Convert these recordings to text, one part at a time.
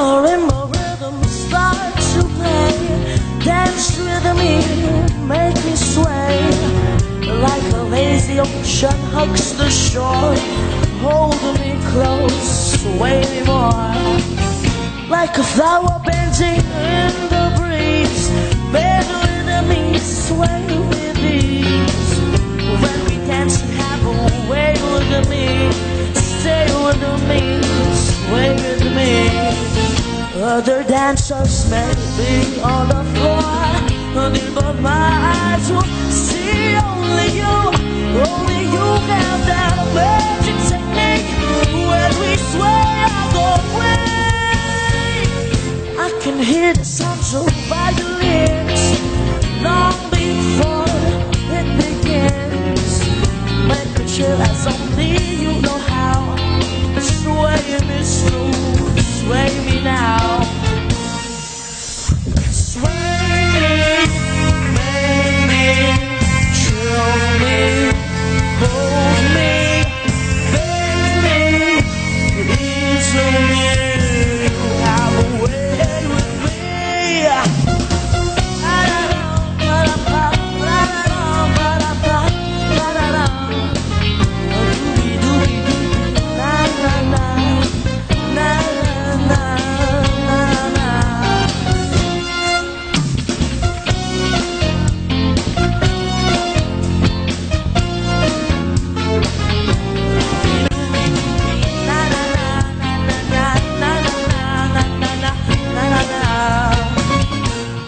marimba rhythm starts to play, dance with me, make me sway. Like a lazy ocean hugs the shore, hold me close, sway me more. Like a flower bending in the breeze, bend with me, sway with ease. When we dance, have a way with me, stay with me, sway with me. Other dancers may be on the floor, but my eyes will see only you. Only you have that magic technique. When we sway, I go away. I can hear the sounds of violins long before it begins. Make me chill as only you know how. Sway me smooth, sway me now. Sway me, make me, chill me, hold me, bend me, easily. Have a way with me.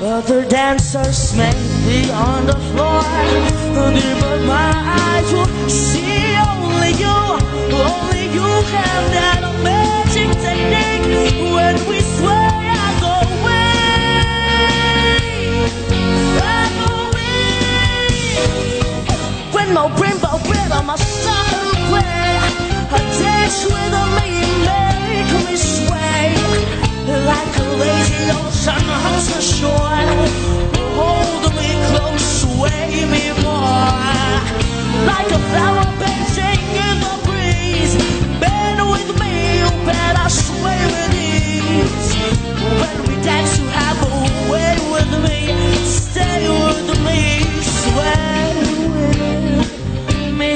Other dancers may be on the floor, but my eyes will see only you. Only you have that magic technique. When we sway, I go away. I go away. When my rainbow rhythm I start to play, I dance with me, make me sway. Like a lazy ocean hugs the shore, hold me close, sway me more. Like a flower bending in the breeze, bend with me, but I sway with ease. When we dance, you have a way with me, stay with me, sway with me.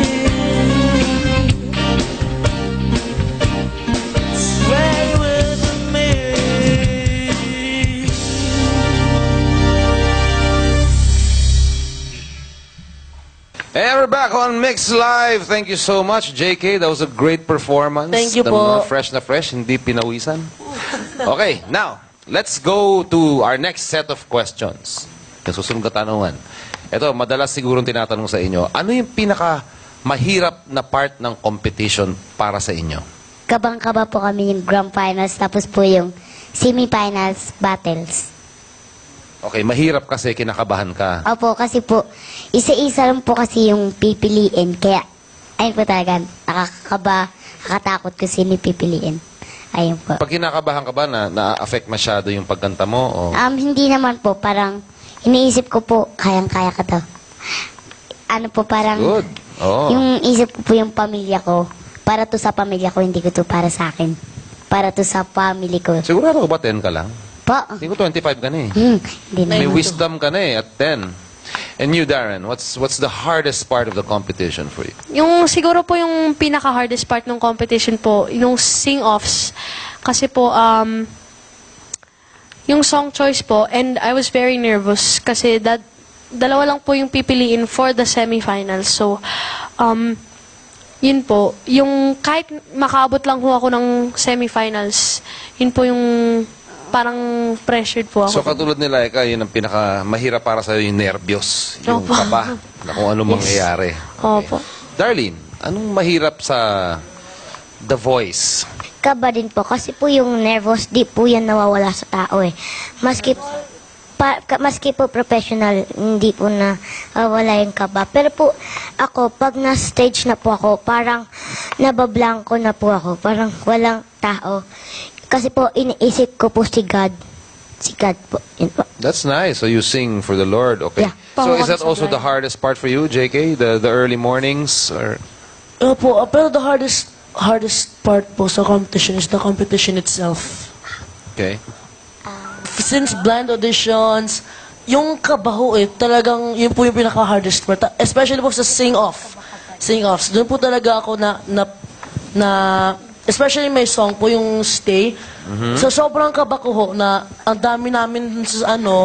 Sway with me. And we're back on Mix Live. Thank you so much, JK. That was a great performance. Thank you po. Fresh na fresh, hindi pinawisan. Okay, now, let's go to our next set of questions. Susunod na tanungan. Ito, madalas sigurong tinatanong sa inyo, ano yung pinaka-mahirap na part ng competition para sa inyo? Kabang-kaba po kami yung grand finals, tapos po yung semi-finals battles. Okay, mahirap kasi kinakabahan ka. Opo, kasi po, isa-isa lang po kasi yung pipiliin. Kaya, ayun po talaga, nakakaba, nakakatakot ko sino pipiliin. Ayun po. Pag kinakabahan ka ba, na-affect masyado yung pagkanta mo? O? Hindi naman po, parang, iniisip ko po, kayang-kaya ka to. Ano po, parang, Good. Oh. yung isip ko po yung pamilya ko. Para to sa pamilya ko, hindi ko to para sa akin. Para to sa family ko. Sigurado ko ba 10 ka lang? Po. Hindi ko 25 ka na eh. Hindi May naman wisdom ka na eh at 10. And you, Darren, what's the hardest part of the competition for you? Yung siguro po yung pinaka-hardest part ng competition po, yung sing-offs. Kasi po, yung song choice po, and I was very nervous kasi dalawa lang po yung pipiliin for the semifinals. So, yun po, yung kahit makaabot lang po ako ng semifinals, yun po yung parang pressured po ako. So, katulad nila, yun ang pinaka-mahirap para sa'yo yung nervyos, yung Opo. kaba na kung ano mangyayari. Opo. Darlene, anong mahirap sa The Voice? kaba din po. Kasi po yung nervous, di po yan nawawala sa tao eh. Maski po professional, hindi po na wala yung kaba. Pero po, ako, pag na-stage na po ako, parang nabablanko na po ako. Parang walang tao. Kasi po, iniisip ko po si God. Si God po. Yun po. That's nice. So you sing for the Lord, okay. Yeah. So is that also the hardest part for you, JK? The early mornings? Or Po, pero the hardest part po sa competition is the competition itself. Okay. Since blind auditions, yung kabaho talagang yun po yung pinaka-hardest part. Especially po sa sing-off. Sing-offs. Doon po talaga ako na especially may song po yung Stay. So sobrang kabakuho na ang dami namin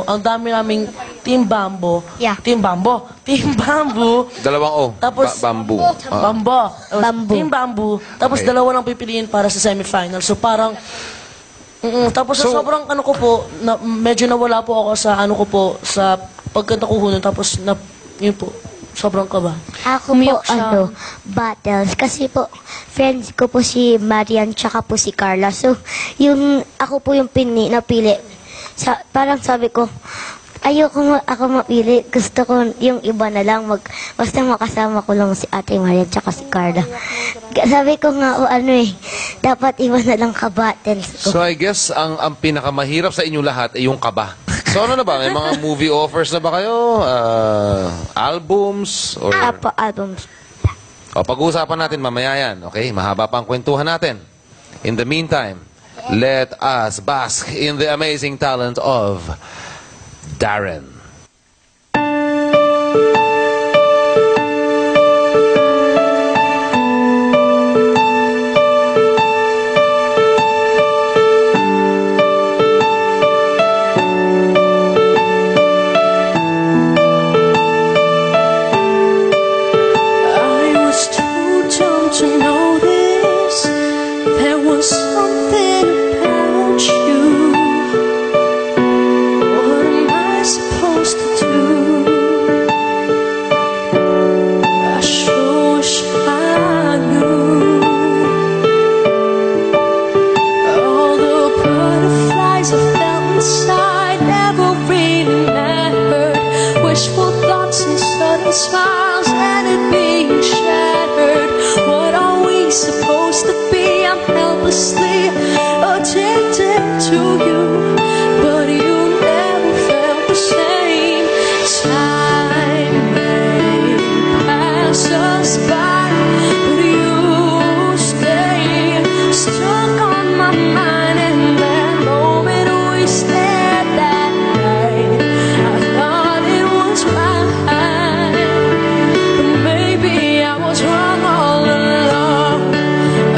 ang dami naming Team Bambo. Yeah. Team Bambo. Team Bamboo. Dalawang O. Tapos, Bamboo. Bambo. Bamboo. Team Bamboo. Tapos Okay. dalawa lang pipiliin para sa semifinal. So parang tapos sa So- sobrang ko po, medyo nawala po ako sa sa pagkanta ko nun. Tapos yun po, sobrang kaba. Ako Umiyak po, siya. battles. Kasi po, friends ko po si Marian tsaka po si Carla. So, ako po yung napili. Parang sabi ko, ayoko ako mapili. Gusto ko yung iba na lang. Basta makasama ko lang si Ate Marian tsaka si Carla. Sabi ko nga, dapat iba na lang ka-battles ko. So I guess ang pinakamahirap sa inyo lahat ay yung kaba. So ano na ba? May mga movie offers na ba kayo? Albums? Or... Albums. O, pag-uusapan natin mamaya yan. Okay? Mahaba pa ang kwentuhan natin. In the meantime, let us bask in the amazing talent of Darren. I was too dumb to notice there was something about you. What am I supposed to do? I sure wish I knew. All the butterflies I felt inside never really mattered. Wishful thoughts and sudden smiles and it being shattered. What are we supposed to be? I'm helplessly addicted to you, but you never felt the same. Time may pass us by, but you stay stuck on my mind. In that moment we stared that night, I thought it was right, but maybe I was wrong all along.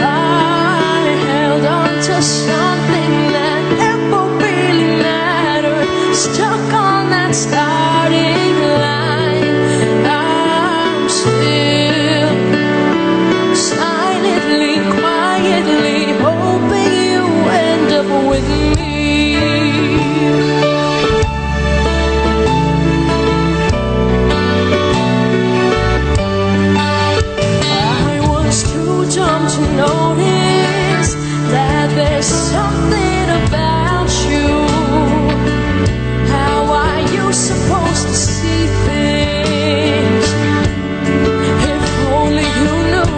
I held on to something that never really mattered, stuck on that starting line. I'm still silently, quietly hoping you end up with me. I was too dumb to notice that there's something about you. How are you supposed to see things? If only you knew.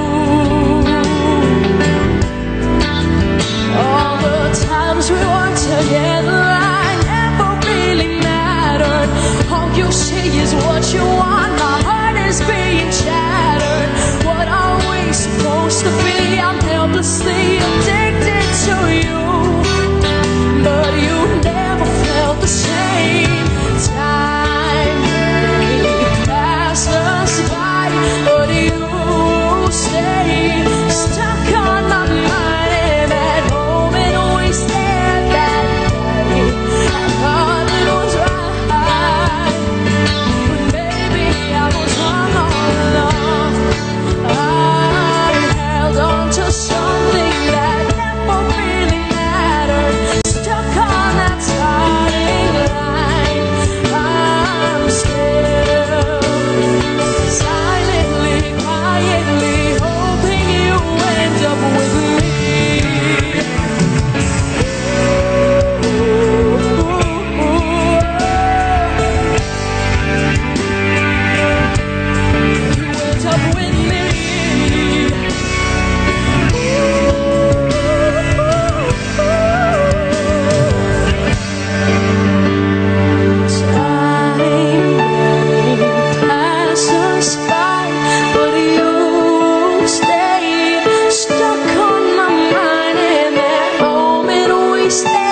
All the times we were together, I never really mattered. All you see is what you want. My heart is being shattered. What are we supposed to be? I'm helplessly addicted to you, but you never felt the same. Time may pass us by, but you stay stuck on my mind. In that moment we stared that day, I thought it was right, but maybe I was wrong all along. I held on to something that never really mattered, stuck on that starting line. I'm still silently, quietly hoping you end up with me. You end up with me. Time may pass us by, but you stay stuck on my mind. In that moment we stay